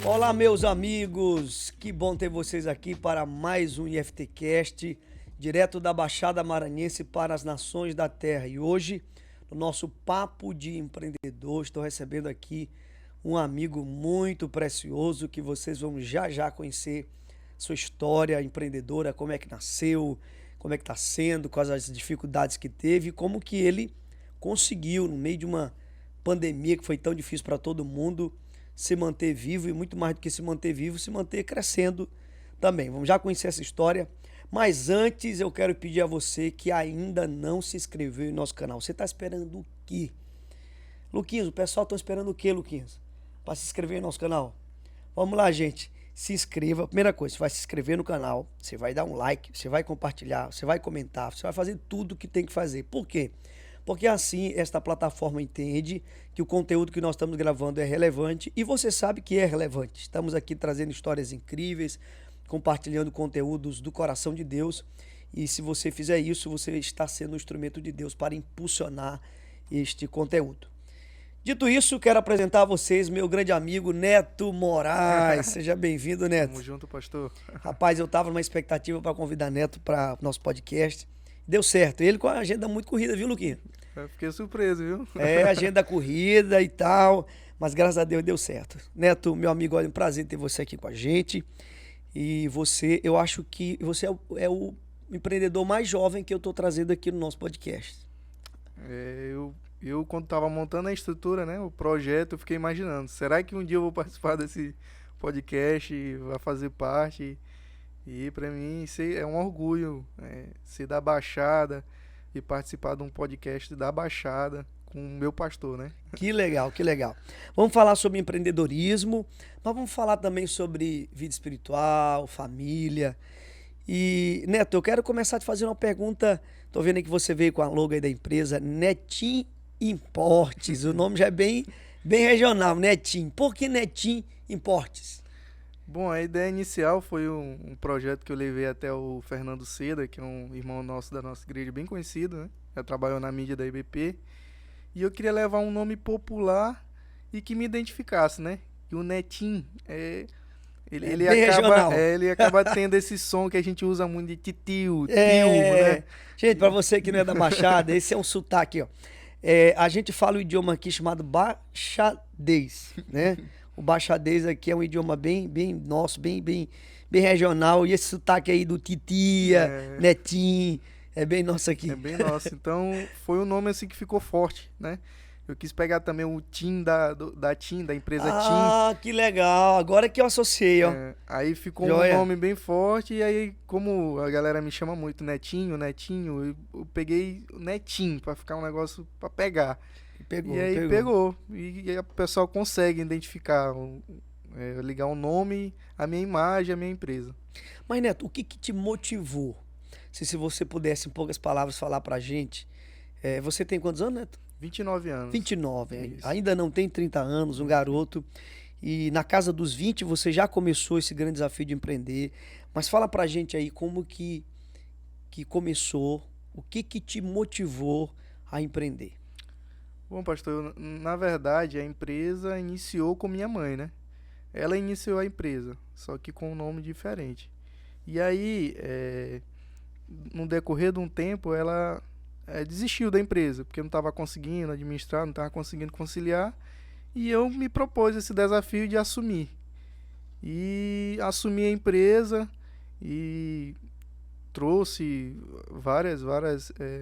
Olá, meus amigos, que bom ter vocês aqui para mais um IFTcast, direto da Baixada Maranhense para as nações da terra. E hoje, no nosso Papo de Empreendedor, estou recebendo aqui um amigo muito precioso que vocês vão já conhecer sua história empreendedora, como é que nasceu, como é que está sendo, quais as dificuldades que teve e como que ele conseguiu, no meio de uma pandemia que foi tão difícil para todo mundo, se manter vivo e muito mais do que se manter vivo, se manter crescendo também. Vamos já conhecer essa história, mas antes eu quero pedir a você que ainda não se inscreveu em nosso canal. Você está esperando o quê? Luquinhas, o pessoal está esperando o quê, Luquinhas? Para se inscrever em nosso canal? Vamos lá, gente. Se inscreva. Primeira coisa, você vai se inscrever no canal, você vai dar um like, você vai compartilhar, você vai comentar, você vai fazer tudo o que tem que fazer. Por quê? Porque assim esta plataforma entende que o conteúdo que nós estamos gravando é relevante e você sabe que é relevante. Estamos aqui trazendo histórias incríveis, compartilhando conteúdos do coração de Deus. E se você fizer isso, você está sendo um instrumento de Deus para impulsionar este conteúdo. Dito isso, quero apresentar a vocês meu grande amigo Neto Moraes. Seja bem-vindo, Neto. Tamo junto, pastor. Rapaz, eu estava numa expectativa para convidar Neto para o nosso podcast. Deu certo. Ele com a agenda muito corrida, viu, Luquinha? Eu fiquei surpreso, viu? Agenda corrida e tal, mas graças a Deus deu certo. Neto, meu amigo, olha, um prazer ter você aqui com a gente. E você, eu acho que você é o empreendedor mais jovem que eu estou trazendo aqui no nosso podcast. Eu quando tava montando a estrutura, né, o projeto, eu fiquei imaginando, será que um dia eu vou participar desse podcast, vai fazer parte? E para mim isso é um orgulho, ser da Baixada e participar de um podcast da Baixada com o meu pastor, né? Que legal, que legal. Vamos falar sobre empreendedorismo, mas vamos falar também sobre vida espiritual, família. E, Neto, eu quero começar a te fazer uma pergunta. Tô vendo aí que você veio com a logo aí da empresa Netim Importes. O nome já é bem regional, Netim. Por que Netim Importes? Bom, a ideia inicial foi um projeto que eu levei até o Fernando Seda, que é um irmão nosso da nossa igreja, bem conhecido, né? Já trabalhou na mídia da IBP. E eu queria levar um nome popular e que me identificasse, né? E o Netim, ele acaba tendo esse som que a gente usa muito de tio, né? Gente, para você que não é da Baixada, esse é um sotaque, ó. A gente fala o idioma aqui chamado baixadês, né? O baixadês aqui é um idioma bem nosso, bem regional. E esse sotaque aí do titia, netim, é bem nosso aqui. É bem nosso. Então, foi um nome assim que ficou forte, né? Eu quis pegar também o TIM da TIM, da empresa TIM. Ah, que legal. Agora que eu associei, ó. Aí ficou Joia. um nome bem forte. E aí, como a galera me chama muito Netinho, eu peguei o Netim pra ficar um negócio pra pegar. Pegou, e aí pegou. E aí o pessoal consegue identificar, ligar um nome, a minha imagem, a minha empresa. Mas, Neto, o que te motivou? Se você pudesse, em poucas palavras, falar pra gente. Você tem quantos anos, Neto? 29 anos. 29, ainda não tem 30 anos, um garoto. E na casa dos 20 você já começou esse grande desafio de empreender. Mas fala pra gente aí como que começou, o que te motivou a empreender? Bom, pastor, na verdade a empresa iniciou com minha mãe, né? Ela iniciou a empresa, só que com um nome diferente. E aí, no decorrer de um tempo, ela desistiu da empresa, porque não estava conseguindo administrar, não estava conseguindo conciliar. E eu me propus esse desafio de assumir. E assumi a empresa e trouxe várias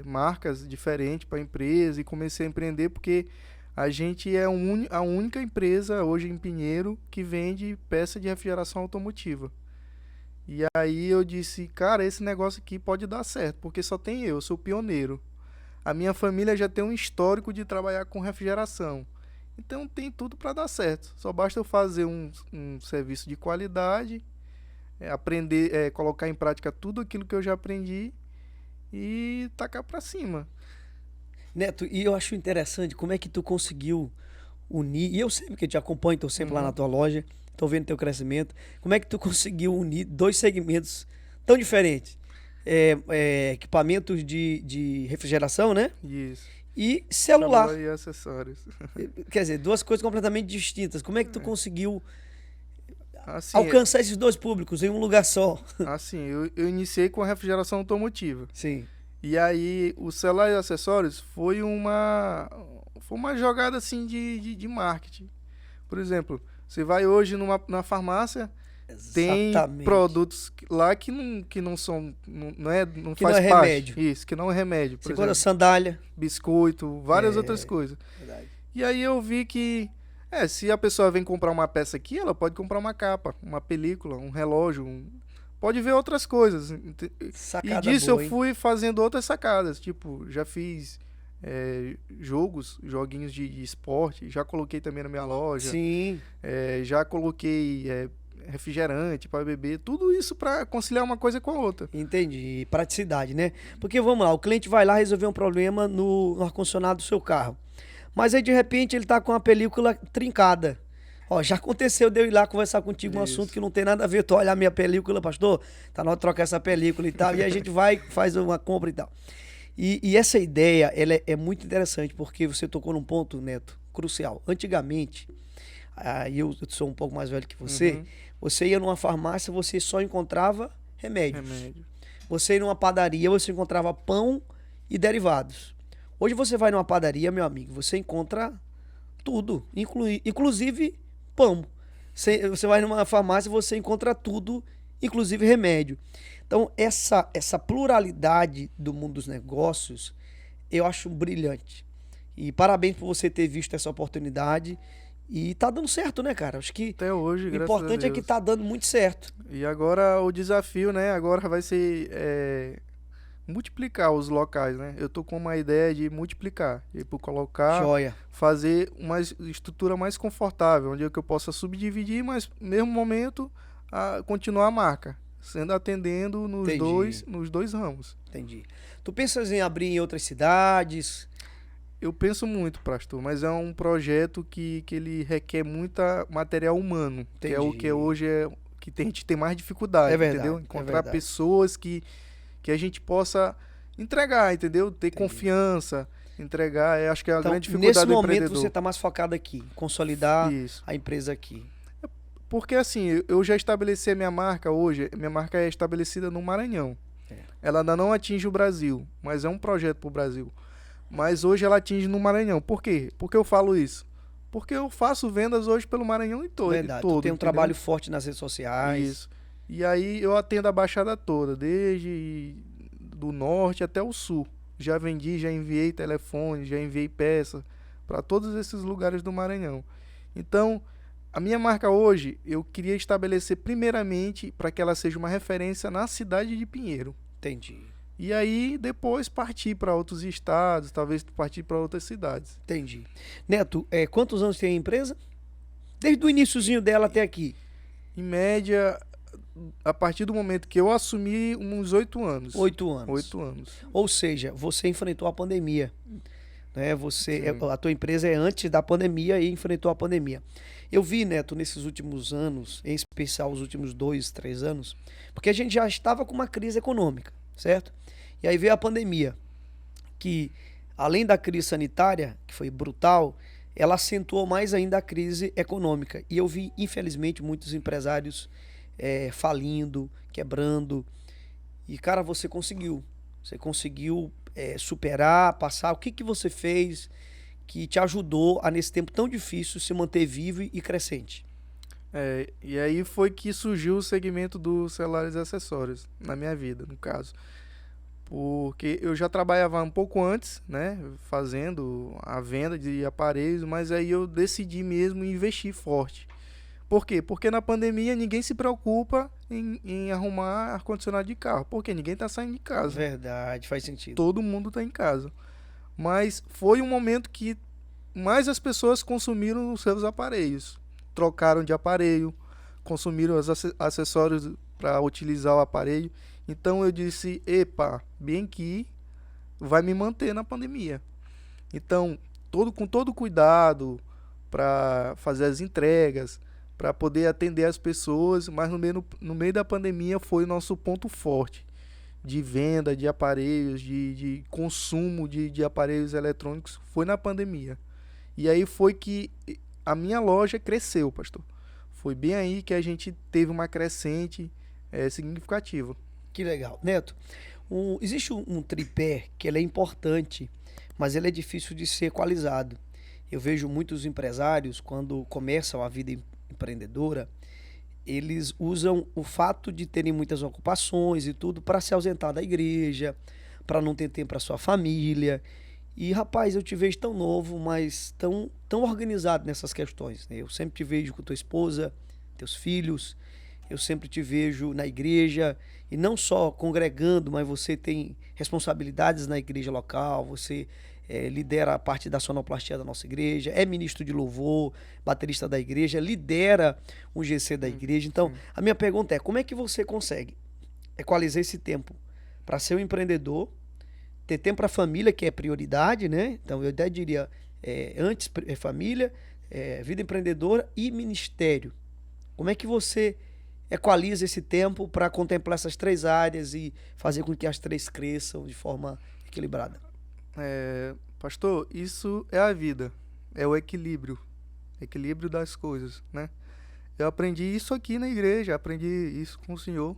marcas diferentes para a empresa e comecei a empreender porque a gente é a única empresa hoje em Pinheiro que vende peça de refrigeração automotiva. E aí eu disse, cara, esse negócio aqui pode dar certo, porque só tem eu sou pioneiro. A minha família já tem um histórico de trabalhar com refrigeração. Então tem tudo para dar certo. Só basta eu fazer um serviço de qualidade, aprender, colocar em prática tudo aquilo que eu já aprendi e tacar para cima. Neto, e eu acho interessante como é que tu conseguiu unir, e eu sempre que te acompanho, estou sempre lá na tua loja, estou vendo teu crescimento, como é que tu conseguiu unir dois segmentos tão diferentes? Equipamentos de refrigeração, né? Isso. E celular. E acessórios. Quer dizer, duas coisas completamente distintas. Como é que tu conseguiu Assim, alcançar esses dois públicos em um lugar só. assim, eu iniciei com a refrigeração automotiva. Sim. E aí, o celular e acessórios foi uma jogada assim de marketing. Por exemplo, você vai hoje na farmácia, tem Exatamente. produtos lá que não são, não Que não faz é parte. remédio. Isso, que não é remédio. Por Você encontra exemplo, sandália. biscoito, várias É. outras coisas. Verdade. E aí eu vi que, se a pessoa vem comprar uma peça aqui, ela pode comprar uma capa, uma película, um relógio, pode ver outras coisas. E Sacada disso boa, eu hein? fui fazendo outras sacadas. Tipo, já fiz joguinhos de esporte, já coloquei também na minha loja. Sim. Já coloquei refrigerante para beber, tudo isso para conciliar uma coisa com a outra. Entendi. Praticidade, né? Porque vamos lá, o cliente vai lá resolver um problema no ar-condicionado do seu carro. Mas aí de repente ele tá com a película trincada. Ó, já aconteceu de eu ir lá conversar contigo um Isso. assunto que não tem nada a ver. Tu olha a minha película, pastor, tá na hora de trocar essa película e tal. E a gente vai, faz uma compra e tal. E essa ideia, ela é muito interessante, porque você tocou num ponto, Neto, crucial. Antigamente, eu sou um pouco mais velho que você, Uhum. você ia numa farmácia, você só encontrava remédios. Remédio. Você ia numa padaria, você encontrava pão e derivados. Hoje você vai numa padaria, meu amigo, você encontra tudo, inclusive pão. Você vai numa farmácia, você encontra tudo, inclusive remédio. Então, essa pluralidade do mundo dos negócios, eu acho brilhante. E parabéns por você ter visto essa oportunidade. E tá dando certo, né, cara? Acho que Até hoje, o graças a importante é que Deus. tá dando muito certo. E agora o desafio, né? Agora vai ser multiplicar os locais, né? Eu tô com uma ideia de multiplicar, tipo colocar, Joia. fazer uma estrutura mais confortável, onde é que eu possa subdividir, mas no mesmo momento continuar a marca, sendo atendendo Entendi. nos dois ramos. Entendi. Tu pensas em abrir em outras cidades? Eu penso muito, pastor, mas é um projeto que ele requer muita material humano, que é o que Entendi. hoje que a gente tem mais dificuldade, É verdade, entendeu? é Encontrar verdade. pessoas que a gente possa entregar, entendeu? Ter confiança, entregar, acho que é a Então, grande nesse dificuldade do momento empreendedor. você tá mais focado aqui, em consolidar Isso. a empresa aqui. Porque assim, eu já estabeleci a minha marca hoje, minha marca é estabelecida no Maranhão. É. Ela ainda não atinge o Brasil, mas é um projeto para o Brasil. Mas hoje ela atinge no Maranhão. Por quê? Porque eu falo isso? Porque eu faço vendas hoje pelo Maranhão Verdade. todo, Tu tem um entendeu? trabalho forte nas redes sociais. Isso. E aí eu atendo a Baixada toda, desde do norte até o sul. Já vendi, já enviei telefone, já enviei peça para todos esses lugares do Maranhão. Então, a minha marca hoje, eu queria estabelecer primeiramente para que ela seja uma referência na cidade de Pinheiro. Entendi. E aí depois partir para outros estados, talvez partir para outras cidades. Entendi. Neto, quantos anos tem a empresa? Desde o iniciozinho dela até aqui. Em média, a partir do momento que eu assumi, uns 8 anos. 8 anos. 8 anos. Ou seja, você enfrentou a pandemia. Né? Sim. A tua empresa é antes da pandemia e enfrentou a pandemia. Eu vi, Neto, nesses últimos anos, em especial os últimos 2, 3 anos, porque a gente já estava com uma crise econômica, certo? E aí veio a pandemia, que além da crise sanitária, que foi brutal, ela acentuou mais ainda a crise econômica. E eu vi, infelizmente, muitos empresários falindo, quebrando. E, cara, você conseguiu. Você conseguiu superar, passar. O que você fez que te ajudou a, nesse tempo tão difícil, se manter vivo e crescente? E aí foi que surgiu o segmento dos celulares e acessórios, na minha vida, no caso. Porque eu já trabalhava um pouco antes, né, fazendo a venda de aparelhos, mas aí eu decidi mesmo investir forte. Por quê? Porque na pandemia ninguém se preocupa em arrumar ar-condicionado de carro, porque ninguém está saindo de casa. Verdade, faz sentido. Todo mundo está em casa. Mas foi um momento que mais as pessoas consumiram os seus aparelhos. Trocaram de aparelho, consumiram os acessórios para utilizar o aparelho. Então eu disse, epa, bem que vai me manter na pandemia. Então, com todo cuidado para fazer as entregas, para poder atender as pessoas, mas no meio da pandemia foi o nosso ponto forte de venda de aparelhos, de consumo de aparelhos eletrônicos, foi na pandemia. E aí foi que a minha loja cresceu, pastor. Foi bem aí que a gente teve uma crescente significativa. Que legal. Neto, existe um tripé que ele é importante, mas ele é difícil de ser equalizado. Eu vejo muitos empresários, quando começam a vida empreendedora, eles usam o fato de terem muitas ocupações e tudo para se ausentar da igreja, para não ter tempo para sua família. E rapaz, eu te vejo tão novo, mas tão organizado nessas questões, né? Eu sempre te vejo com tua esposa, teus filhos, eu sempre te vejo na igreja, e não só congregando, mas você tem responsabilidades na igreja local, você lidera a parte da sonoplastia da nossa igreja, é ministro de louvor, baterista da igreja, lidera um GC da igreja. Então, Sim. a minha pergunta é, como é que você consegue equalizar esse tempo para ser um empreendedor, ter tempo para a família, que é prioridade, né? Então, eu até diria, antes família, vida empreendedora e ministério. Como é que você equaliza esse tempo para contemplar essas três áreas e fazer com que as três cresçam de forma equilibrada? Pastor, isso é a vida, é o equilíbrio das coisas, né? Eu aprendi isso aqui na igreja, aprendi isso com o Senhor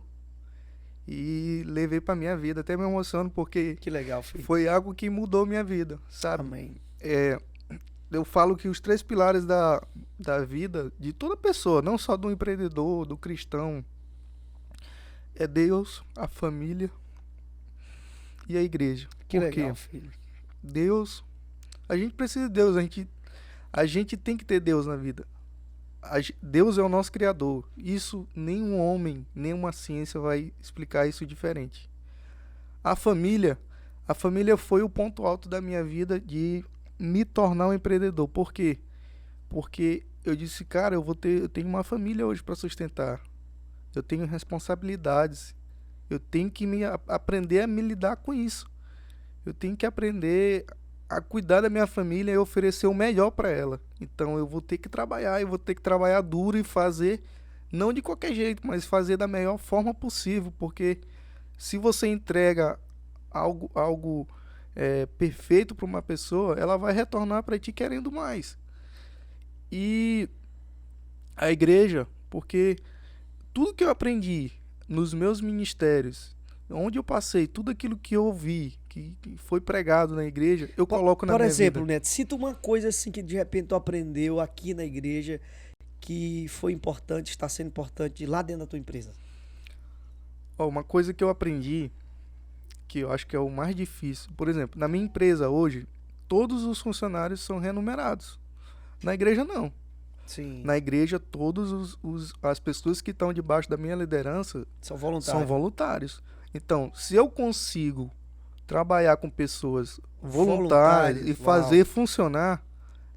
e levei para minha vida. Até me emociono porque Que legal, filho. foi algo que mudou minha vida, sabe? Amém. Eu falo que os três pilares da vida de toda pessoa, não só do empreendedor, do cristão, é Deus, a família e a igreja. Que Por quê? legal, filho. Deus, a gente precisa de Deus, a gente tem que ter Deus na vida. Deus é o nosso criador. Isso nenhum homem, nenhuma ciência vai explicar isso diferente. A família foi o ponto alto da minha vida de me tornar um empreendedor. Por quê? Porque eu disse, cara, eu tenho uma família hoje para sustentar. Eu tenho responsabilidades. Eu tenho que aprender a me lidar com isso. Eu tenho que aprender a cuidar da minha família e oferecer o melhor para ela. Então eu vou ter que trabalhar, duro e fazer, não de qualquer jeito, mas fazer da melhor forma possível, porque se você entrega algo perfeito para uma pessoa, ela vai retornar para ti querendo mais. E a igreja, porque tudo que eu aprendi nos meus ministérios, onde eu passei, tudo aquilo que eu ouvi, que foi pregado na igreja, eu coloco na minha vida. Por exemplo, Neto, cita uma coisa assim que de repente tu aprendeu aqui na igreja que foi importante, está sendo importante lá dentro da tua empresa. Uma coisa que eu aprendi, que eu acho que é o mais difícil, por exemplo, na minha empresa hoje, todos os funcionários são remunerados. Na igreja não. Sim. Na igreja, todas as pessoas que estão debaixo da minha liderança São voluntários. são voluntários. Então, se eu consigo trabalhar com pessoas voluntárias e fazer funcionar,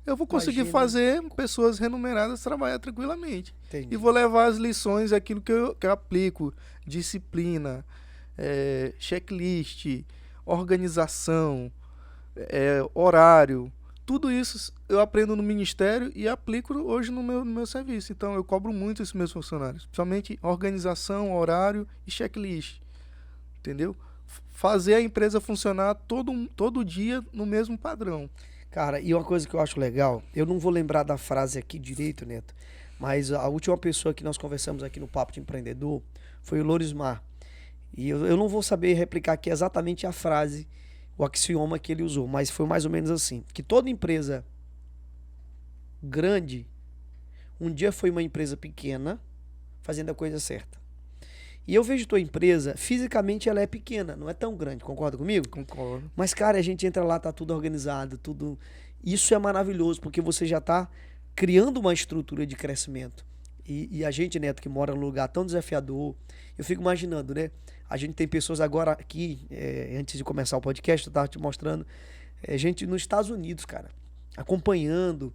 eu vou conseguir fazer pessoas remuneradas trabalhar tranquilamente. Entendi. E vou levar as lições, aquilo que eu aplico, disciplina, checklist, organização, horário. Tudo isso eu aprendo no ministério e aplico hoje no meu serviço. Então, eu cobro muito esses meus funcionários. Principalmente organização, horário e checklist. Entendeu? Fazer a empresa funcionar todo dia no mesmo padrão. Cara, e uma coisa que eu acho legal, eu não vou lembrar da frase aqui direito, Neto, mas a última pessoa que nós conversamos aqui no Papo de Empreendedor foi o Lorismar. E eu não vou saber replicar aqui exatamente a frase, o axioma que ele usou, mas foi mais ou menos assim, que toda empresa grande, um dia foi uma empresa pequena, fazendo a coisa certa. E eu vejo tua empresa, fisicamente ela é pequena, não é tão grande, concorda comigo? Concordo. Mas, cara, a gente entra lá, tá tudo organizado, tudo... Isso é maravilhoso, porque você já tá criando uma estrutura de crescimento. E a gente, Neto, que mora num lugar tão desafiador, eu fico imaginando, né? A gente tem pessoas agora aqui, antes de começar o podcast, eu tava te mostrando, gente nos Estados Unidos, cara, acompanhando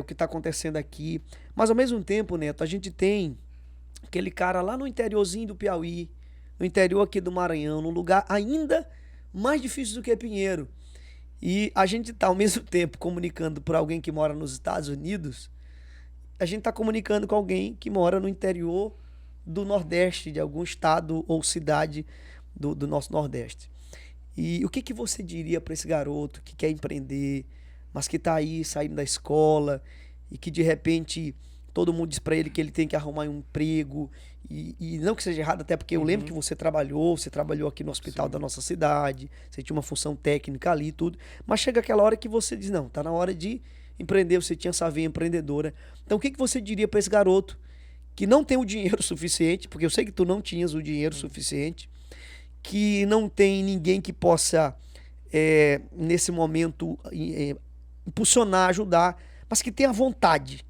o que tá acontecendo aqui. Mas, ao mesmo tempo, Neto, a gente tem aquele cara lá no interiorzinho do Piauí, no interior aqui do Maranhão, num lugar ainda mais difícil do que Pinheiro. E a gente tá, ao mesmo tempo, comunicando por alguém que mora nos Estados Unidos, a gente tá comunicando com alguém que mora no interior do Nordeste, de algum estado ou cidade do nosso Nordeste. E o que você diria para esse garoto que quer empreender, mas que tá aí saindo da escola e que de repente todo mundo diz para ele que ele tem que arrumar um emprego, e não que seja errado, até porque eu lembro que você trabalhou aqui no hospital Sim. da nossa cidade, você tinha uma função técnica ali e tudo, mas chega aquela hora que você diz, não, tá na hora de empreender, você tinha essa veia empreendedora. Então o que que você diria para esse garoto que não tem o dinheiro suficiente, porque eu sei que tu não tinhas o dinheiro suficiente, que não tem ninguém que possa, nesse momento, impulsionar, ajudar, mas que tenha vontade.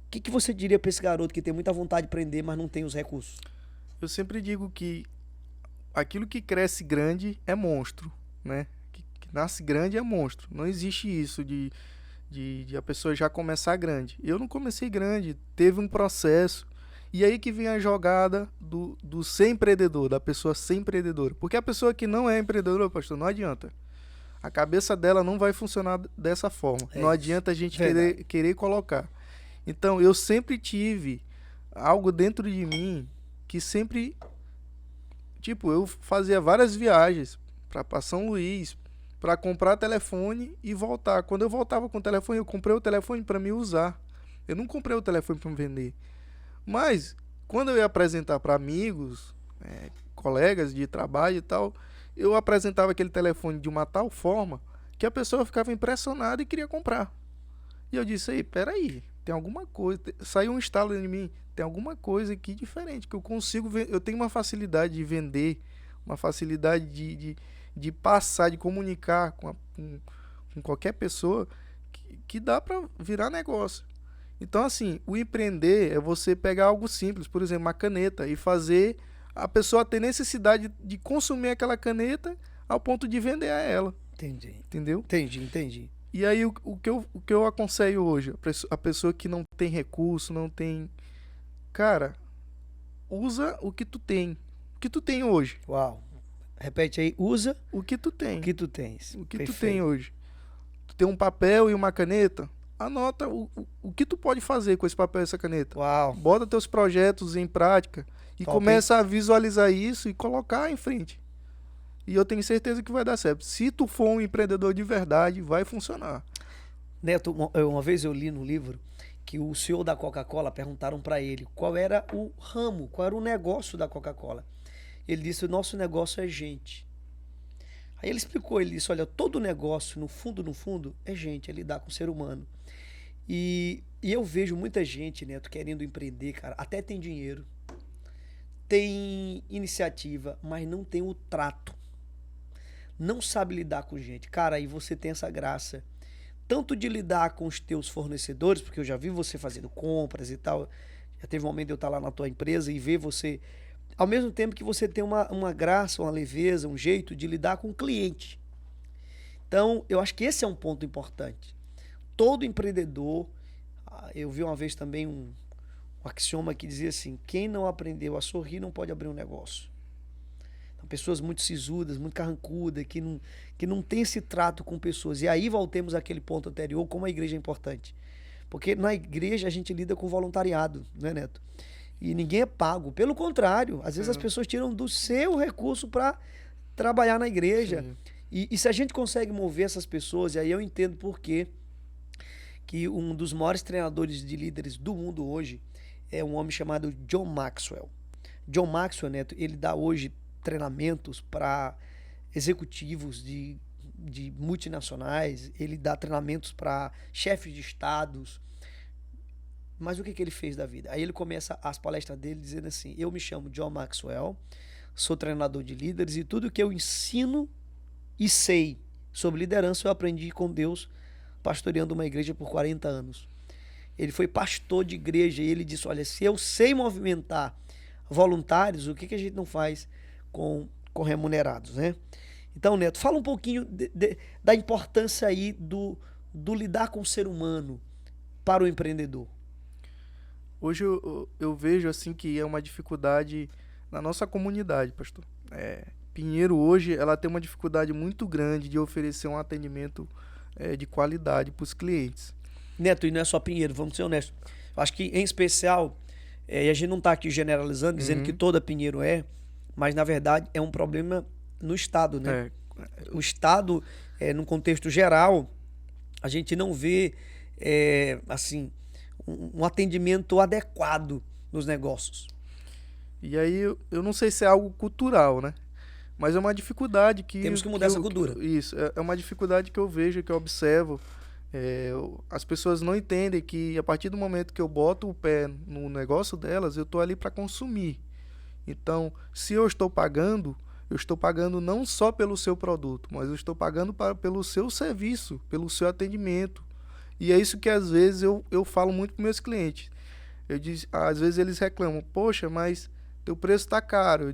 O que que você diria para esse garoto que tem muita vontade de aprender, mas não tem os recursos? Eu sempre digo que aquilo que cresce grande é monstro, né? Que nasce grande é monstro. Não existe isso de a pessoa já começar grande. Eu não comecei grande, teve um processo. E aí que vem a jogada do ser empreendedor, da pessoa ser empreendedora. Porque a pessoa que não é empreendedora, pastor, não adianta. A cabeça dela não vai funcionar dessa forma. É Não isso. adianta a gente Verdade. querer colocar. Então, eu sempre tive algo dentro de mim que sempre, tipo, eu fazia várias viagens para São Luís, para comprar telefone e voltar. Quando eu voltava com o telefone, eu comprei o telefone para me usar. Eu não comprei o telefone para me vender. Mas, quando eu ia apresentar para amigos, colegas de trabalho e tal, eu apresentava aquele telefone de uma tal forma que a pessoa ficava impressionada e queria comprar. E eu disse, aí, peraí, tem alguma coisa, saiu um estalo em mim, tem alguma coisa aqui diferente, que eu consigo ver, eu tenho uma facilidade de vender, uma facilidade de passar, de comunicar com qualquer pessoa que dá para virar negócio. Então, assim, o empreender é você pegar algo simples, por exemplo, uma caneta, e fazer a pessoa ter necessidade de consumir aquela caneta ao ponto de vender a ela, Entendi. entendeu? Entendi. E aí, o que eu aconselho hoje, a pessoa que não tem recurso, não tem... Cara, usa o que tu tem. O que tu tem hoje. Uau. Repete aí, usa O que tu o tem. que tu tens. O que tu Perfeito. tem hoje. Tu tem um papel e uma caneta, anota o que tu pode fazer com esse papel e essa caneta. Uau. Bota teus projetos em prática e Top, começa a visualizar isso e colocar em frente. E eu tenho certeza que vai dar certo. Se tu for um empreendedor de verdade, vai funcionar. Neto, uma vez eu li no livro que o CEO da Coca-Cola perguntaram para ele qual era o ramo, qual era o negócio da Coca-Cola. Ele disse: o nosso negócio é gente. Aí ele explicou, ele disse: olha, todo negócio, no fundo, é gente, é lidar com o ser humano. E eu vejo muita gente, Neto, querendo empreender, cara, até tem dinheiro, tem iniciativa, mas não tem o trato. Não sabe lidar com gente. Cara, aí você tem essa graça, tanto de lidar com os teus fornecedores, porque eu já vi você fazendo compras e tal, já teve um momento de eu estar lá na tua empresa e ver você, ao mesmo tempo que você tem uma graça, uma leveza, um jeito de lidar com o cliente. Então, eu acho que esse é um ponto importante. Todo empreendedor, eu vi uma vez também um axioma que dizia assim: quem não aprendeu a sorrir não pode abrir um negócio. Então, pessoas muito sisudas, muito carrancudas, que não tem esse trato com pessoas. E aí voltemos àquele ponto anterior, como a igreja é importante. Porque na igreja a gente lida com voluntariado, né, Neto? E ninguém é pago. Pelo contrário, às vezes as pessoas tiram do seu recurso para trabalhar na igreja. E se a gente consegue mover essas pessoas, e aí eu entendo por quê que um dos maiores treinadores de líderes do mundo hoje é um homem chamado John Maxwell. John Maxwell, Neto, ele dá hoje treinamentos para executivos de multinacionais, ele dá treinamentos para chefes de estados. Mas o que ele fez da vida? Aí ele começa as palestras dele dizendo assim: eu me chamo John Maxwell, sou treinador de líderes e tudo que eu ensino e sei sobre liderança eu aprendi com Deus pastoreando uma igreja por 40 anos. Ele foi pastor de igreja e ele disse: olha, se eu sei movimentar voluntários, o que a gente não faz com remunerados, né? Então, Neto, fala um pouquinho da importância aí do lidar com o ser humano para o empreendedor. Hoje eu vejo assim que é uma dificuldade na nossa comunidade, pastor. Pinheiro hoje ela tem uma dificuldade muito grande de oferecer um atendimento de qualidade para os clientes. Neto, e não é só Pinheiro, vamos ser honestos. Eu acho que, em especial, e a gente não está aqui generalizando, dizendo que toda Pinheiro mas, na verdade, é um problema no Estado, né? O Estado, num contexto geral, a gente não vê, assim, um atendimento adequado nos negócios. E aí eu não sei se é algo cultural, né? Mas é uma dificuldade que... Temos que mudar essa cultura. Isso, é uma dificuldade que eu vejo, que eu observo. As pessoas não entendem que a partir do momento que eu boto o pé no negócio delas, eu estou ali para consumir. Então, se eu estou pagando não só pelo seu produto, mas eu estou pagando pelo seu serviço, pelo seu atendimento. E é isso que às vezes eu falo muito para meus clientes. Às vezes eles reclamam, poxa, mas teu preço está caro.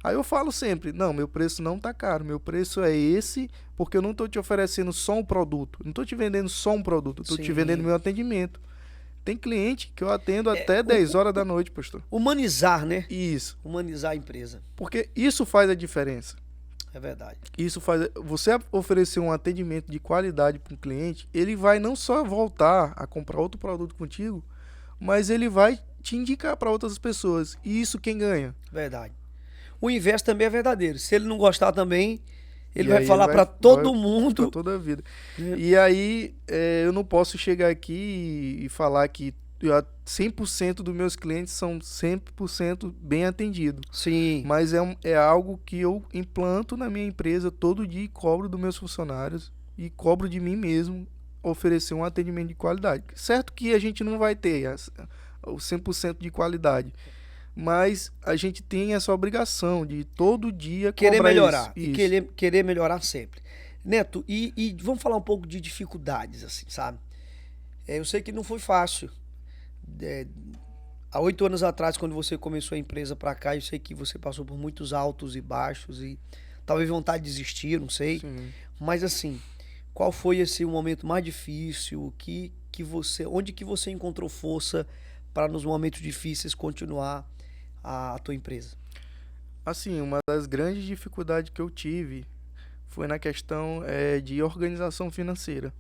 Aí eu falo sempre, não, meu preço não está caro, meu preço é esse, porque eu não estou te oferecendo só um produto, não estou te vendendo só um produto, estou te vendendo meu atendimento. Tem cliente que eu atendo até 10 horas da noite, pastor. Humanizar, né? Isso. Humanizar a empresa. Porque isso faz a diferença. É verdade. Você oferecer um atendimento de qualidade para um cliente, ele vai não só voltar a comprar outro produto contigo, mas ele vai te indicar para outras pessoas. E isso quem ganha? Verdade. O inverso também é verdadeiro. Se ele não gostar também, ele vai falar para todo mundo. Para toda a vida. E aí, eu não posso chegar aqui e falar que 100% dos meus clientes são 100% bem atendidos. Sim. Mas é algo que eu implanto na minha empresa todo dia e cobro dos meus funcionários e cobro de mim mesmo oferecer um atendimento de qualidade. Certo que a gente não vai ter o 100% de qualidade, mas a gente tem essa obrigação de todo dia querer melhorar. Isso. E querer melhorar sempre. Neto, e vamos falar um pouco de dificuldades, assim, sabe? Eu sei que não foi fácil. Há 8 anos atrás, quando você começou a empresa pra cá, eu sei que você passou por muitos altos e baixos e talvez vontade de desistir, não sei. Sim. Mas assim, qual foi esse o momento mais difícil? Onde que você encontrou força para nos momentos difíceis continuar a tua empresa? Assim, uma das grandes dificuldades que eu tive foi na questão de organização financeira.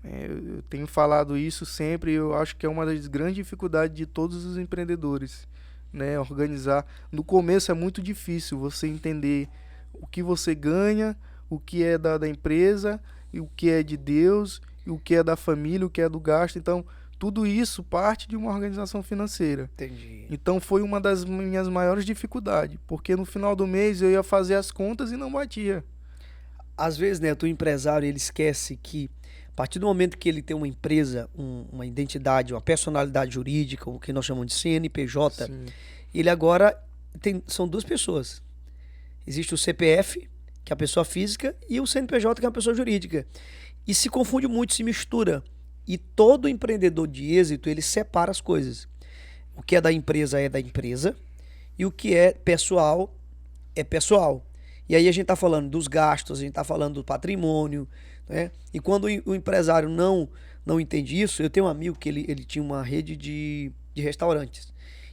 Eu tenho falado isso sempre, eu acho que é uma das grandes dificuldades de todos os empreendedores, né? Organizar. No começo é muito difícil você entender o que você ganha, o que é da empresa, e o que é de Deus, e o que é da família, o que é do gasto. Então, tudo isso parte de uma organização financeira. Entendi. Então, foi uma das minhas maiores dificuldades, porque no final do mês eu ia fazer as contas e não batia. Às vezes, né, o empresário ele esquece que a partir do momento que ele tem uma empresa, uma identidade, uma personalidade jurídica, o que nós chamamos de CNPJ, Sim. ele agora são duas pessoas. Existe o CPF, que é a pessoa física, e o CNPJ, que é a pessoa jurídica. E se confunde muito, se mistura. E todo empreendedor de êxito, ele separa as coisas. O que é da empresa, e o que é pessoal. E aí a gente está falando dos gastos, a gente está falando do patrimônio, né? E quando o empresário não entende isso, eu tenho um amigo que ele tinha uma rede de restaurantes.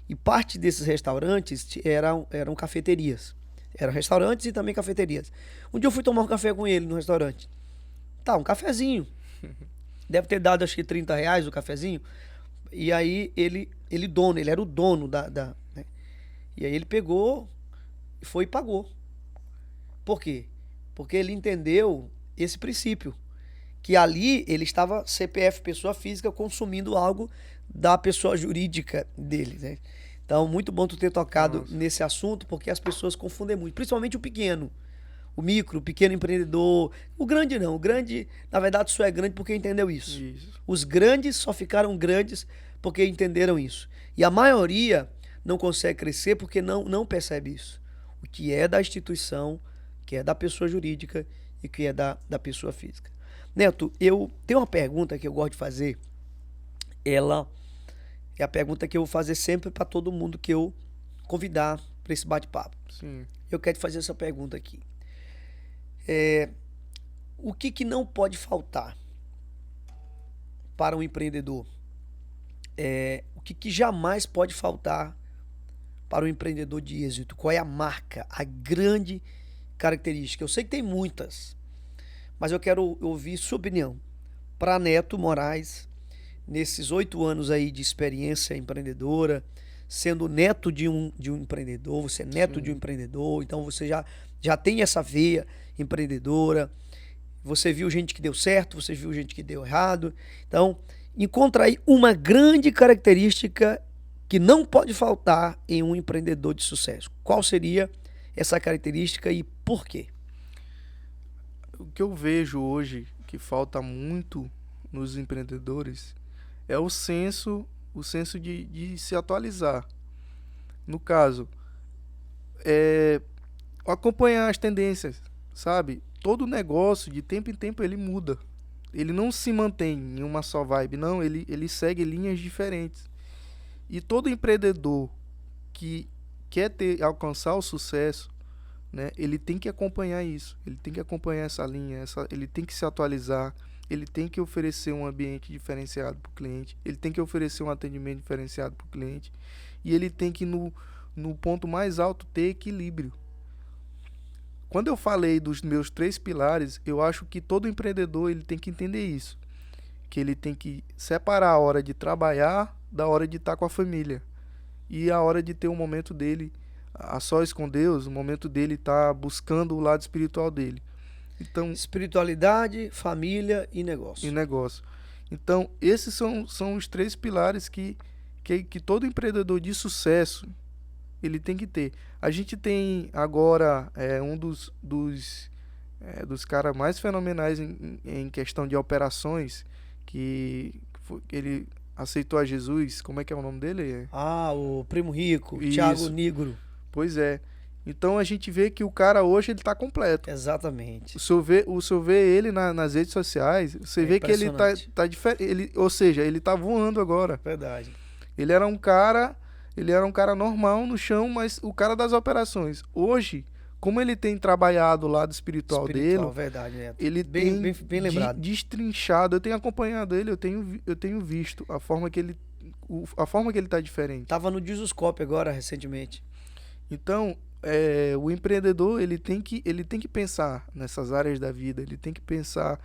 E parte desses restaurantes eram cafeterias. Eram restaurantes e também cafeterias. Um dia eu fui tomar um café com ele no restaurante. Tá, um cafezinho. Deve ter dado acho que R$30 o cafezinho. E aí ele era o dono né? E aí ele pegou, foi e pagou. Por quê? Porque ele entendeu esse princípio. Que ali ele estava CPF, pessoa física, consumindo algo da pessoa jurídica dele, né? Então, muito bom tu ter tocado nesse assunto, porque as pessoas confundem muito. Principalmente o pequeno. O micro, o pequeno empreendedor. O grande não. O grande, na verdade, só é grande porque entendeu isso. Os grandes só ficaram grandes porque entenderam isso. E a maioria não consegue crescer porque não percebe isso. O que é da instituição, que é da pessoa jurídica e que é da pessoa física. Neto, eu tenho uma pergunta que eu gosto de fazer. Ela é a pergunta que eu vou fazer sempre para todo mundo que eu convidar para esse bate-papo. Sim. Eu quero te fazer essa pergunta aqui. O que não pode faltar para um empreendedor? O que jamais pode faltar para um empreendedor de êxito? Qual é a marca, a grande característica? Eu sei que tem muitas, mas eu quero ouvir sua opinião. Para Neto Moraes, nesses 8 anos aí de experiência empreendedora, sendo neto de um empreendedor, você é neto de um empreendedor, então você já tem essa veia empreendedora, você viu gente que deu certo, você viu gente que deu errado, então encontra aí uma grande característica que não pode faltar em um empreendedor de sucesso. Qual seria essa característica e por quê? O que eu vejo hoje que falta muito nos empreendedores é o senso de se atualizar. No caso, acompanhar as tendências, sabe? Todo negócio, de tempo em tempo, ele muda. Ele não se mantém em uma só vibe, não. Ele segue linhas diferentes. E todo empreendedor que quer alcançar o sucesso, né, ele tem que acompanhar isso. Ele tem que acompanhar essa linha, ele tem que se atualizar. Ele tem que oferecer um ambiente diferenciado para o cliente. Ele tem que oferecer um atendimento diferenciado para o cliente. E ele tem que, no ponto mais alto, ter equilíbrio. Quando eu falei dos meus 3 pilares, eu acho que todo empreendedor ele tem que entender isso. Que ele tem que separar a hora de trabalhar da hora de estar com a família. E a hora de ter um momento dele a sós com Deus, o momento dele estar buscando o lado espiritual dele. Então, espiritualidade, família e negócio. Então, esses são os 3 pilares que todo empreendedor de sucesso ele tem que ter. A gente tem agora um dos caras mais fenomenais em questão de operações, que ele aceitou a Jesus. Como é que é o nome dele? O Primo Rico, Isso. Thiago Nigro. Pois é. Então a gente vê que o cara hoje ele tá completo. Exatamente. O senhor vê ele nas redes sociais, você vê que ele tá diferente. Ou seja, ele tá voando agora. Verdade. Ele era um cara normal no chão, mas o cara das operações. Hoje, como ele tem trabalhado o lado espiritual dele, verdade, Neto. ele bem lembrado. Destrinchado. Eu tenho acompanhado ele, eu tenho visto a forma que ele tá diferente. Tava no Dizoscope agora, recentemente. Então, o empreendedor ele tem que pensar nessas áreas da vida. Ele tem que pensar.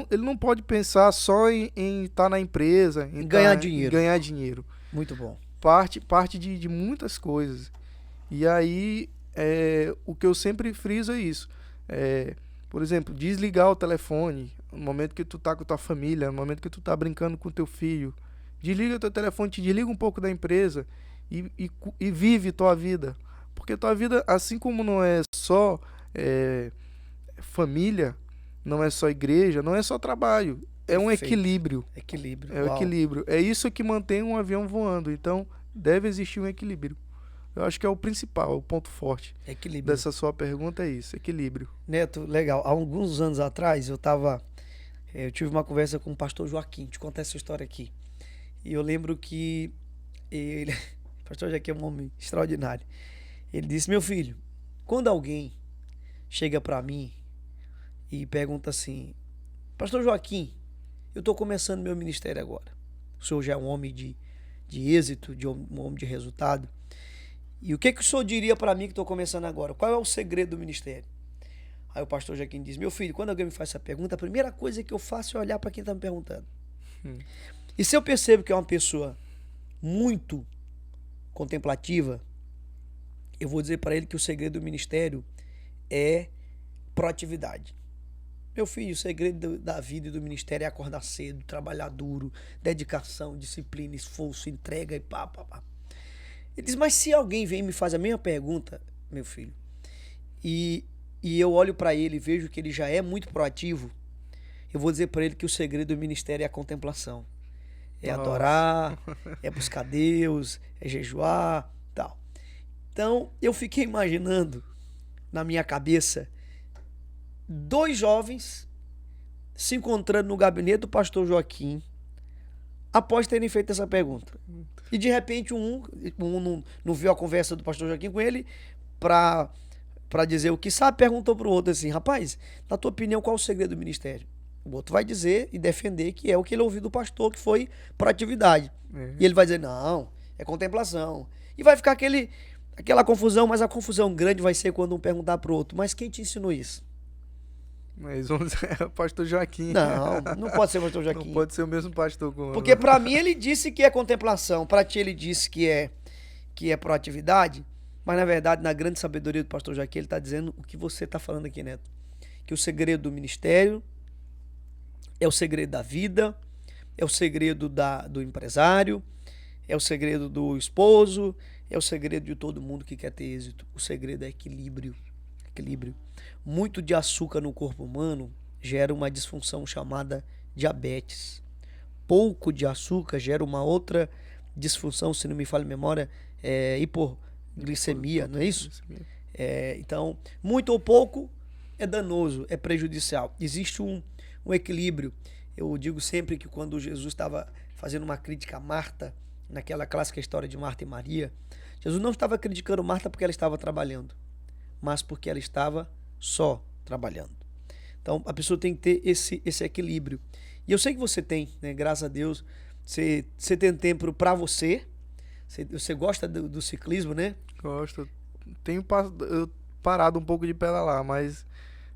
Ele não pode pensar só em estar na empresa, em ganhar dinheiro. Muito bom. Parte de muitas coisas. E aí, o que eu sempre friso é isso. Por exemplo, desligar o telefone no momento que tu tá com tua família, no momento que tu tá brincando com teu filho. Desliga teu telefone, te desliga um pouco da empresa e vive tua vida. Porque tua vida, assim como não é só família, não é só igreja, não é só trabalho. É um equilíbrio. É um equilíbrio. É isso que mantém um avião voando. Então, deve existir um equilíbrio. Eu acho que é o principal, o ponto forte dessa sua pergunta é isso, equilíbrio. Neto, legal. Há alguns anos atrás, eu tive uma conversa com o pastor Joaquim. Te contar essa história aqui. E eu lembro que o pastor Joaquim é um homem extraordinário. Ele disse: meu filho, quando alguém chega para mim e pergunta assim: pastor Joaquim, eu estou começando meu ministério agora. O senhor já é um homem de êxito, um homem de resultado. E o que o senhor diria para mim que estou começando agora? Qual é o segredo do ministério? Aí o pastor Joaquim diz: meu filho, quando alguém me faz essa pergunta, a primeira coisa que eu faço é olhar para quem está me perguntando. E se eu percebo que é uma pessoa muito contemplativa, eu vou dizer para ele que o segredo do ministério é proatividade. Meu filho, o segredo da vida e do ministério é acordar cedo, trabalhar duro, dedicação, disciplina, esforço, entrega e pá. Ele diz: mas se alguém vem e me faz a mesma pergunta, meu filho, e eu olho para ele e vejo que ele já é muito proativo, eu vou dizer para ele que o segredo do ministério é a contemplação. É adorar, é buscar Deus, é jejuar, tal. Então, eu fiquei imaginando na minha cabeça 2 jovens se encontrando no gabinete do pastor Joaquim após terem feito essa pergunta. E de repente um não viu a conversa do pastor Joaquim com ele para dizer o que sabe, perguntou para o outro assim: rapaz, na tua opinião, qual é o segredo do ministério? O outro vai dizer e defender que é o que ele ouviu do pastor, que foi proatividade. E ele vai dizer: não, é contemplação. E vai ficar aquela confusão, mas a confusão grande vai ser quando um perguntar pro outro: mas quem te ensinou isso? Mas é o pastor Joaquim. Não pode ser o pastor Joaquim. Não pode ser o mesmo pastor. Porque para mim ele disse que é contemplação, para ti ele disse que é proatividade, mas na verdade, na grande sabedoria do pastor Joaquim, ele está dizendo o que você está falando aqui, Neto. Que o segredo do ministério é o segredo da vida, é o segredo do empresário, é o segredo do esposo, é o segredo de todo mundo que quer ter êxito. O segredo é equilíbrio. Equilíbrio. Muito de açúcar no corpo humano gera uma disfunção chamada diabetes. Pouco de açúcar gera uma outra disfunção, se não me falha a memória, hipoglicemia, não é isso? Então, muito ou pouco é danoso, é prejudicial. Existe um equilíbrio. Eu digo sempre que quando Jesus estava fazendo uma crítica a Marta, naquela clássica história de Marta e Maria, Jesus não estava criticando Marta porque ela estava trabalhando, mas porque ela estava só trabalhando. Então, a pessoa tem que ter esse equilíbrio. E eu sei que você tem, né? Graças a Deus, você tem tempo para você. Você gosta do ciclismo, né? Gosto. Tenho parado um pouco de pedalar, mas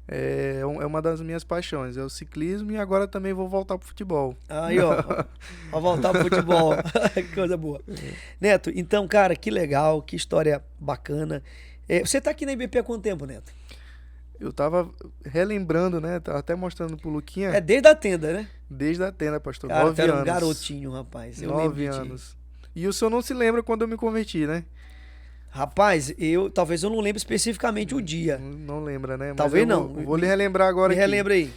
é uma das minhas paixões. É o ciclismo e agora também vou voltar pro futebol. Aí, ó. Vou voltar pro futebol. Que coisa boa. Neto, então, cara, que legal, que história bacana. Você tá aqui na IBP há quanto tempo, Neto? Eu tava relembrando, né? Tava até mostrando pro Luquinha. Desde a tenda, né? Desde a tenda, pastor. Cara, 9 anos. Um garotinho, rapaz. Eu 9 anos. E o senhor não se lembra quando eu me converti, né? Rapaz, talvez eu não lembre especificamente o dia. Não lembra, né? Mas talvez não. Vou lhe relembrar agora aqui. Relembra aí.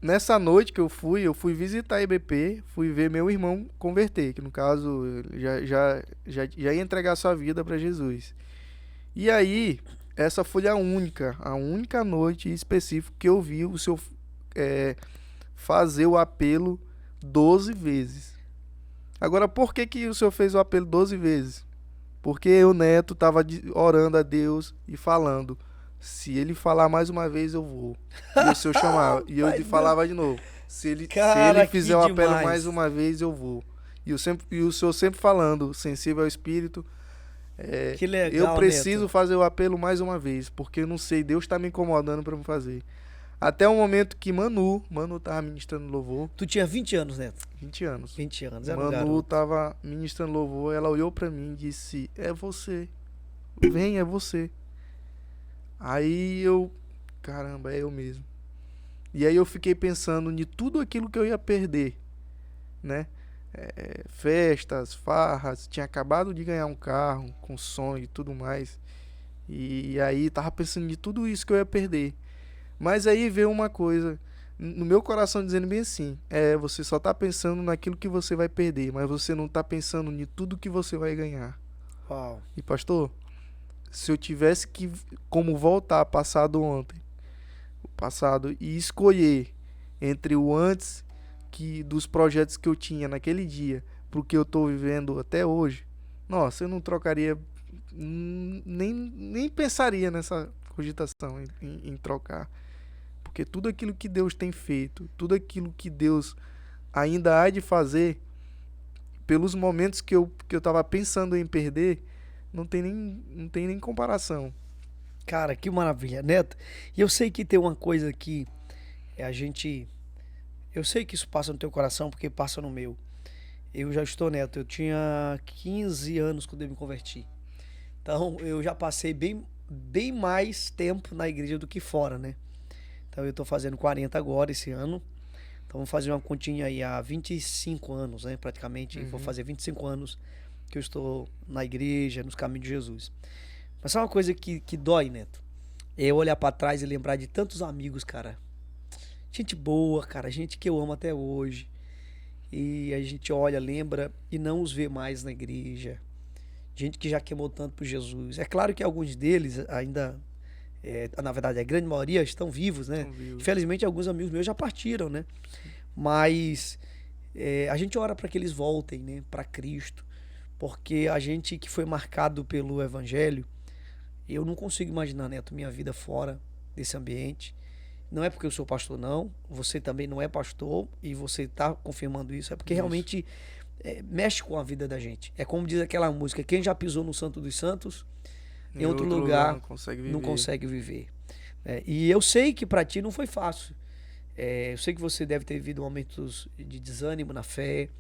Nessa noite que eu fui visitar a IBP, fui ver meu irmão converter, que no caso já ia entregar sua vida para Jesus. E aí, essa foi a única noite específica que eu vi o senhor fazer o apelo 12 vezes. Agora, por que o senhor fez o apelo 12 vezes? Porque o Neto estava orando a Deus e falando: se ele falar mais uma vez, eu vou. E o senhor chamava. E eu falava de novo: se ele fizer o apelo mais uma vez, eu vou. E o senhor sempre falando, sensível ao Espírito. Que legal, eu preciso Neto. fazer o apelo mais uma vez, porque eu não sei, Deus está me incomodando para me fazer. Até o momento que Manu tava ministrando louvor. Tu tinha 20 anos, Neto? 20 anos. 20 anos, Manu tava ministrando louvor, ela olhou pra mim e disse: é você. Vem, é você. Aí caramba, é eu mesmo. E aí eu fiquei pensando em tudo aquilo que eu ia perder, né? Festas, farras, tinha acabado de ganhar um carro com sonho e tudo mais. E aí tava pensando de tudo isso que eu ia perder. Mas aí veio uma coisa no meu coração dizendo bem assim: você só tá pensando naquilo que você vai perder, mas você não tá pensando em tudo que você vai ganhar. Uau. E pastor, se eu tivesse como voltar passado e escolher entre o antes dos projetos que eu tinha naquele dia pro que eu tô vivendo até hoje, nossa, eu não trocaria, nem pensaria nessa cogitação em trocar. Porque tudo aquilo que Deus tem feito, tudo aquilo que Deus ainda há de fazer, pelos momentos que eu tava pensando em perder, não tem nem comparação. Cara, que maravilha, Neto. E eu sei que tem uma coisa que eu sei que isso passa no teu coração porque passa no meu. Eu já estou, Neto, eu tinha 15 anos quando eu me converti. Então, eu já passei bem mais tempo na igreja do que fora, né? Então eu tô fazendo 40 agora esse ano. Então vamos fazer uma continha aí há 25 anos, né? Praticamente, vou fazer 25 anos que eu estou na igreja, nos caminhos de Jesus. Mas sabe uma coisa que dói, Neto? É eu olhar pra trás e lembrar de tantos amigos, cara. Gente boa, cara, gente que eu amo até hoje. E a gente olha, lembra e não os vê mais na igreja. Gente que já queimou tanto por Jesus. É claro que alguns deles ainda... na verdade, a grande maioria estão vivos, né? Infelizmente, alguns amigos meus já partiram, né? Mas a gente ora para que eles voltem, né? Para Cristo. Porque a gente que foi marcado pelo Evangelho, eu não consigo imaginar, Neto, minha vida fora desse ambiente. Não é porque eu sou pastor, não. Você também não é pastor e você está confirmando isso. É porque realmente mexe com a vida da gente. É como diz aquela música: quem já pisou no Santo dos Santos, em outro lugar não consegue viver. E eu sei que para ti não foi fácil. Eu sei que você deve ter vivido momentos de desânimo na fé,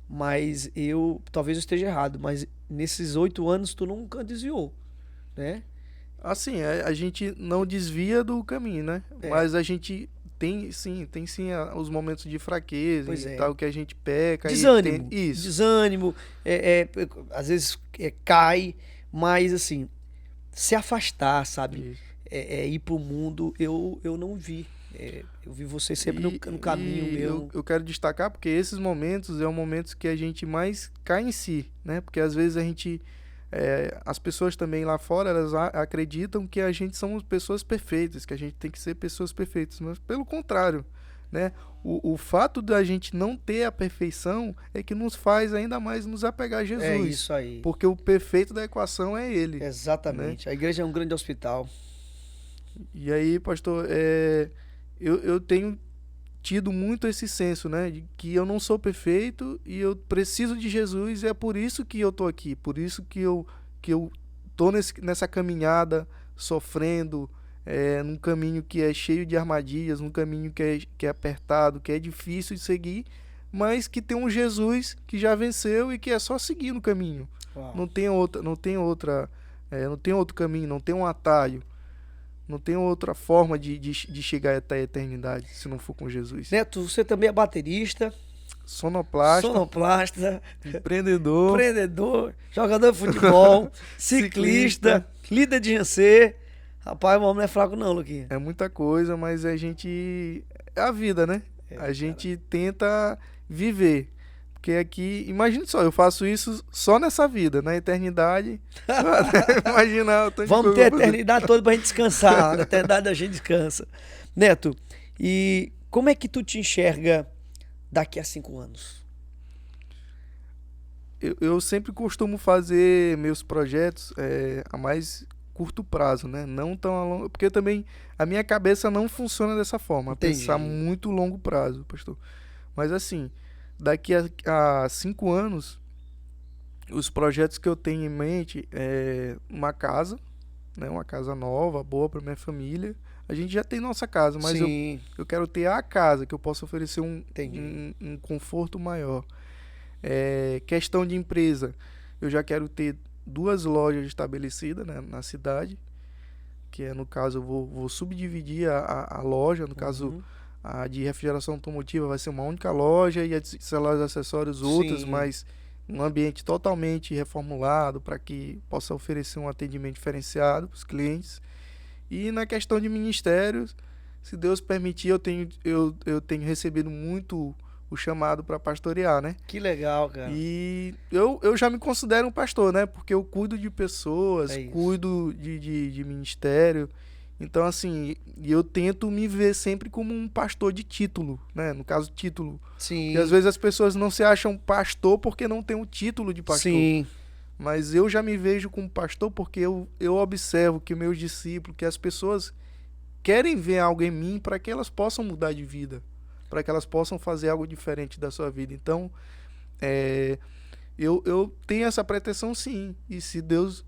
mas talvez eu esteja errado, mas nesses 8 anos tu nunca desviou, né? Assim, a gente não desvia do caminho, né? Mas a gente tem sim os momentos de fraqueza Pois e é. tal, que a gente peca. Desânimo. Isso. Desânimo, às vezes cai, mas assim, se afastar, sabe? Isso. Ir pro mundo, eu não vi. Eu vi você sempre no caminho mesmo. Eu quero destacar porque esses momentos é o momentos que a gente mais cai em si, né? Porque às vezes a gente, as pessoas também lá fora, elas acreditam que a gente somos pessoas perfeitas, que a gente tem que ser pessoas perfeitas, mas pelo contrário, né? O fato da gente não ter a perfeição é que nos faz ainda mais nos apegar a Jesus. É isso aí. Porque o perfeito da equação é Ele. Exatamente. Né? A igreja é um grande hospital. E aí, pastor, eu tenho tido muito esse senso, né? De que eu não sou perfeito e eu preciso de Jesus e é por isso que eu tô aqui. Por isso que eu tô nessa caminhada, sofrendo, num caminho que é cheio de armadilhas, num caminho que é apertado, que é difícil de seguir, mas que tem um Jesus que já venceu e que é só seguir no caminho. Uau. Não tem outro caminho, não tem um atalho. Não tem outra forma de chegar até a eternidade se não for com Jesus. Neto, você também é baterista, Sonoplasta, empreendedor, jogador de futebol, ciclista, líder de GC. Rapaz, o homem não é fraco não, Luquinha. É muita coisa, mas a gente... É a vida, né? A gente tenta viver. Porque aqui, imagine só, eu faço isso só nessa vida, na eternidade. Imagina, vamos ter a eternidade toda pra gente descansar. Na eternidade a gente descansa. Neto, e como é que tu te enxerga daqui a 5 anos? Eu sempre costumo fazer meus projetos a mais curto prazo, né? Não tão a longo, porque também a minha cabeça não funciona dessa forma, pensar muito longo prazo, pastor. Mas assim, daqui a 5 anos, os projetos que eu tenho em mente é uma casa, né? Uma casa nova, boa para minha família. A gente já tem nossa casa, mas eu quero ter a casa que eu possa oferecer um conforto maior. Questão de empresa, eu já quero ter 2 lojas estabelecidas, né, na cidade, que no caso eu vou subdividir a loja, no caso a de refrigeração automotiva vai ser uma única loja e a de celulares e acessórios outras, mas um ambiente totalmente reformulado para que possa oferecer um atendimento diferenciado para os clientes. E na questão de ministérios, se Deus permitir, eu tenho recebido muito o chamado para pastorear, né? Que legal, cara. E eu já me considero um pastor, né? Porque eu cuido de pessoas, cuido de ministério. Então, assim, eu tento me ver sempre como um pastor de título, né? No caso, título. Sim. E às vezes as pessoas não se acham pastor porque não tem o título de pastor. Sim. Mas eu já me vejo como pastor porque eu observo que meus discípulos, que as pessoas querem ver algo em mim para que elas possam mudar de vida, para que elas possam fazer algo diferente da sua vida. Então, eu tenho essa pretensão, sim. E se Deus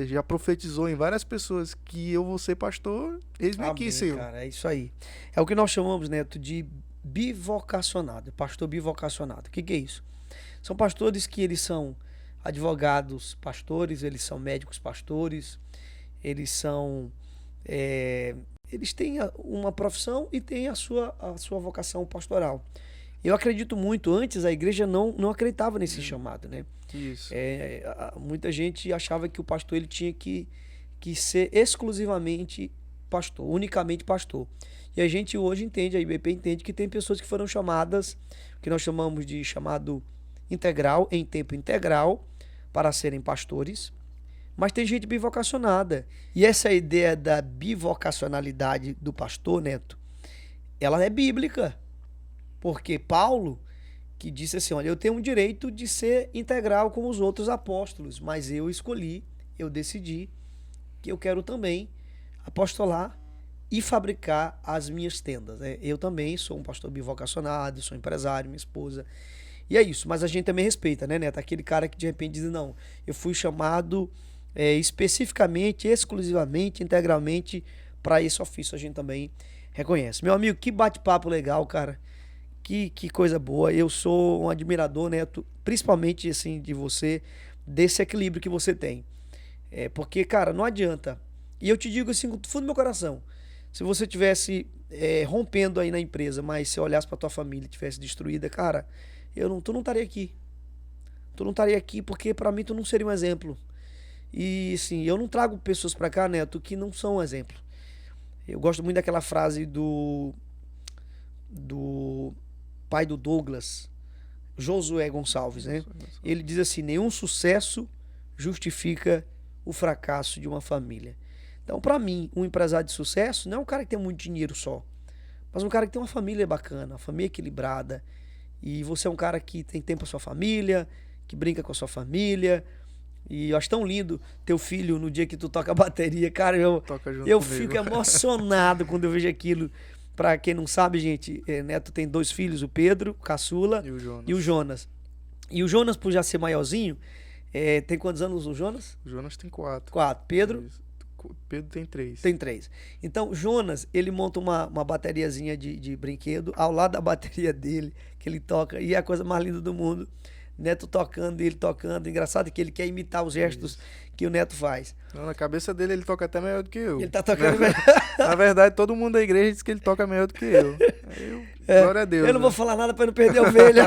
já profetizou em várias pessoas que eu vou ser pastor, eis-me aqui, Senhor. Cara, é isso aí. É o que nós chamamos, Neto, de bivocacionado, pastor bivocacionado. O que é isso? São pastores que eles são advogados pastores, eles são médicos pastores, eles são... eles têm uma profissão e têm a sua vocação pastoral. Eu acredito muito, antes a igreja não acreditava nesse chamado, né? Isso. Muita gente achava que o pastor ele tinha que ser exclusivamente pastor, unicamente pastor. E a gente hoje entende, a IBP entende que tem pessoas que foram chamadas, que nós chamamos de chamado integral, em tempo integral, para serem pastores. Mas tem gente bivocacionada. E essa ideia da bivocacionalidade do pastor, Neto, ela é bíblica. Porque Paulo, que disse assim, olha, eu tenho o direito de ser integral como os outros apóstolos, mas eu decidi que eu quero também apostolar e fabricar as minhas tendas. Né? Eu também sou um pastor bivocacionado, sou empresário, minha esposa. E é isso, mas a gente também respeita, né, Neto? Aquele cara que de repente diz, não, eu fui chamado especificamente, exclusivamente, integralmente para esse ofício, a gente também reconhece. Meu amigo, que bate-papo legal, cara. Que coisa boa. Eu sou um admirador, Neto, principalmente assim de você, desse equilíbrio que você tem. Porque, cara, não adianta. E eu te digo assim, com fundo do meu coração, se você tivesse rompendo aí na empresa, mas se eu olhasse pra tua família e tivesse destruída, cara, tu não estaria aqui. Tu não estaria aqui porque pra mim tu não seria um exemplo. E assim, eu não trago pessoas pra cá, Neto, que não são um exemplo. Eu gosto muito daquela frase do pai do Douglas, Josué Gonçalves, né? Ele diz assim: nenhum sucesso justifica o fracasso de uma família. Então, pra mim, um empresário de sucesso não é um cara que tem muito dinheiro só, mas um cara que tem uma família bacana, uma família equilibrada. E você é um cara que tem tempo com a sua família, que brinca com a sua família. E eu acho tão lindo teu filho no dia que tu toca a bateria. Cara, Toca junto eu comigo. fico emocionado quando eu vejo aquilo. Pra quem não sabe, gente, Neto tem 2 filhos, o Pedro, o caçula, E o Jonas. e o Jonas. E o Jonas, por já ser maiorzinho, tem quantos anos o Jonas? O Jonas tem 4. 4. Pedro? Pedro tem 3. Tem 3. Então, Jonas, ele monta uma bateriazinha de brinquedo ao lado da bateria dele, que ele toca, e é a coisa mais linda do mundo. Neto tocando, ele tocando. Engraçado que ele quer imitar os gestos que o Neto faz. Não, na cabeça dele ele toca até melhor do que eu. Ele tá tocando Na verdade, todo mundo da igreja diz que ele toca melhor do que eu. Glória a Deus. Eu não vou falar nada pra não perder a ovelha.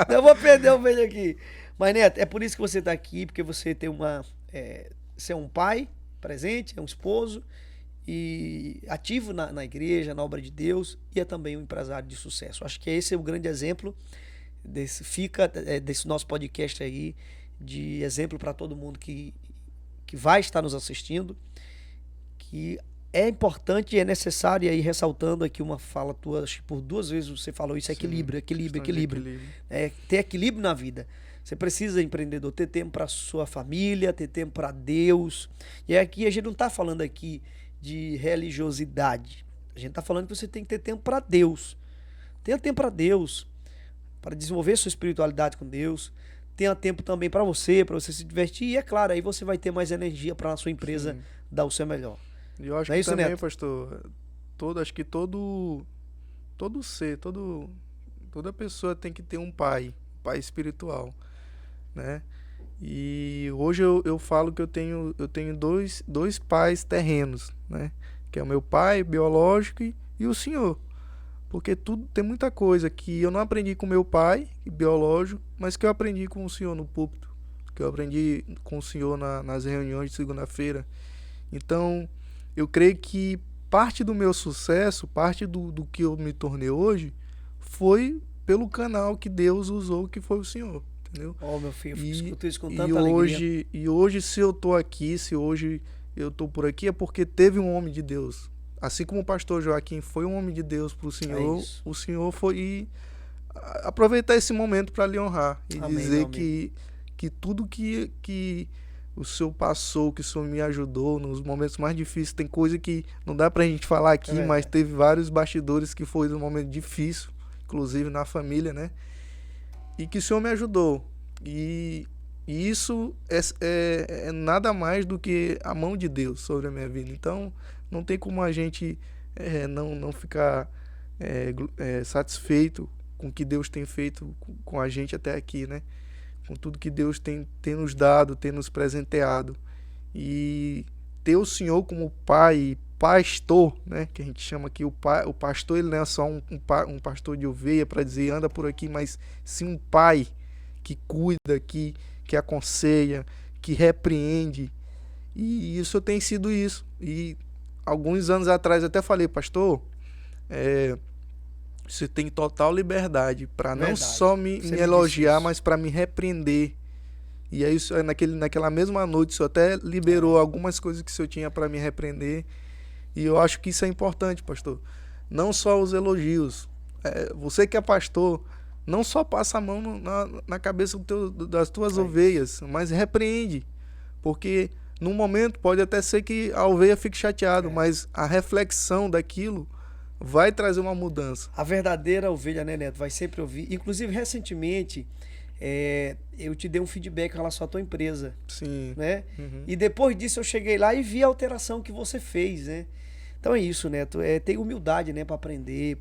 Eu vou perder a ovelha aqui. Mas, Neto, é por isso que você tá aqui, porque você tem você é um pai presente, é um esposo e ativo na igreja, na obra de Deus, e é também um empresário de sucesso. Acho que esse é o grande exemplo desse nosso podcast aí, de exemplo para todo mundo que vai estar nos assistindo, que é importante e é necessário, e aí ressaltando aqui uma fala tua, acho que por 2 vezes você falou isso: equilíbrio. Ter equilíbrio na vida. Você precisa, empreendedor, ter tempo para sua família, ter tempo para Deus. E aqui a gente não está falando aqui de religiosidade. A gente está falando que você tem que ter tempo para Deus. Tenha tempo para Deus, para desenvolver sua espiritualidade com Deus. Tenha tempo também para você se divertir. E é claro, aí você vai ter mais energia para a sua empresa dar o seu melhor. E eu acho Não é que isso, também, Neto? pastor, acho que todo ser, toda pessoa tem que ter um pai espiritual, né? E hoje eu falo que eu tenho dois pais terrenos, né? Que é o meu pai biológico e o senhor. Porque tem muita coisa que eu não aprendi com meu pai biológico, mas que eu aprendi com o senhor no púlpito, que eu aprendi com o senhor nas reuniões de segunda-feira. Então, eu creio que parte do meu sucesso, parte do que eu me tornei hoje, foi pelo canal que Deus usou, que foi o senhor, entendeu? Meu filho, escuto isso com E tanta alegria. hoje, se eu tô aqui, se hoje eu tô por aqui, é porque teve um homem de Deus. Assim como o pastor Joaquim foi um homem de Deus pro senhor, o senhor foi... E aproveitar esse momento para lhe honrar e dizer que tudo que o senhor passou, que o senhor me ajudou nos momentos mais difíceis, tem coisa que não dá pra gente falar aqui, mas teve vários bastidores que foi um momento difícil, inclusive na família, né? E que o senhor me ajudou. E isso é nada mais do que a mão de Deus sobre a minha vida. Então, não tem como a gente não ficar satisfeito com o que Deus tem feito com a gente até aqui, né? Com tudo que Deus tem nos dado, tem nos presenteado. E ter o Senhor como pai e pastor, né? Que a gente chama aqui o pastor, ele não é só um pastor de ovelha para dizer anda por aqui, mas sim um pai que cuida, que aconselha, que repreende. E isso tem sido isso. E alguns anos atrás eu até falei, pastor, você tem total liberdade para não só me elogiar, mas para me repreender. E aí, naquela mesma noite, o senhor até liberou algumas coisas que o senhor tinha para me repreender. E eu acho que isso é importante, pastor. Não só os elogios. Você que é pastor, não só passa a mão na cabeça das tuas ovelhas, mas repreende. Porque num momento pode até ser que a ovelha fique chateada, mas a reflexão daquilo vai trazer uma mudança. A verdadeira ovelha, né, Neto, vai sempre ouvir. Inclusive, recentemente, eu te dei um feedback em relação à tua empresa. Sim. Né? Uhum. E depois disso eu cheguei lá e vi a alteração que você fez, né? Então é isso, Neto. Ter humildade, né, para aprender,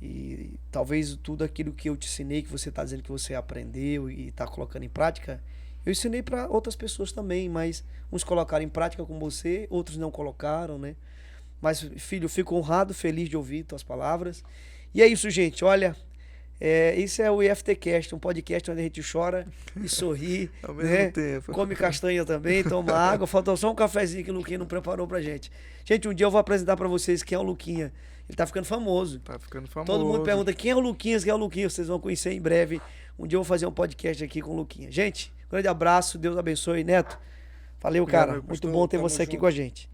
e talvez tudo aquilo que eu te ensinei, que você está dizendo que você aprendeu e está colocando em prática, eu ensinei para outras pessoas também, mas uns colocaram em prática com você, outros não colocaram, né? Mas, filho, eu fico honrado, feliz de ouvir tuas palavras. E é isso, gente. Olha, isso é o IFTcast, um podcast onde a gente chora e sorri. Ao mesmo né? tempo. Come castanha também, toma água. Faltou só um cafezinho que o Luquinha não preparou pra gente. Gente, um dia eu vou apresentar pra vocês quem é o Luquinha. Ele tá ficando famoso. Tá ficando famoso. Todo mundo pergunta quem é o Luquinhas, quem é o Luquinhas. Vocês vão conhecer em breve. Um dia eu vou fazer um podcast aqui com o Luquinha. Gente, um grande abraço. Deus abençoe. Neto, valeu, cara. Meu Muito pastor, bom ter tamo você aqui junto. com a gente.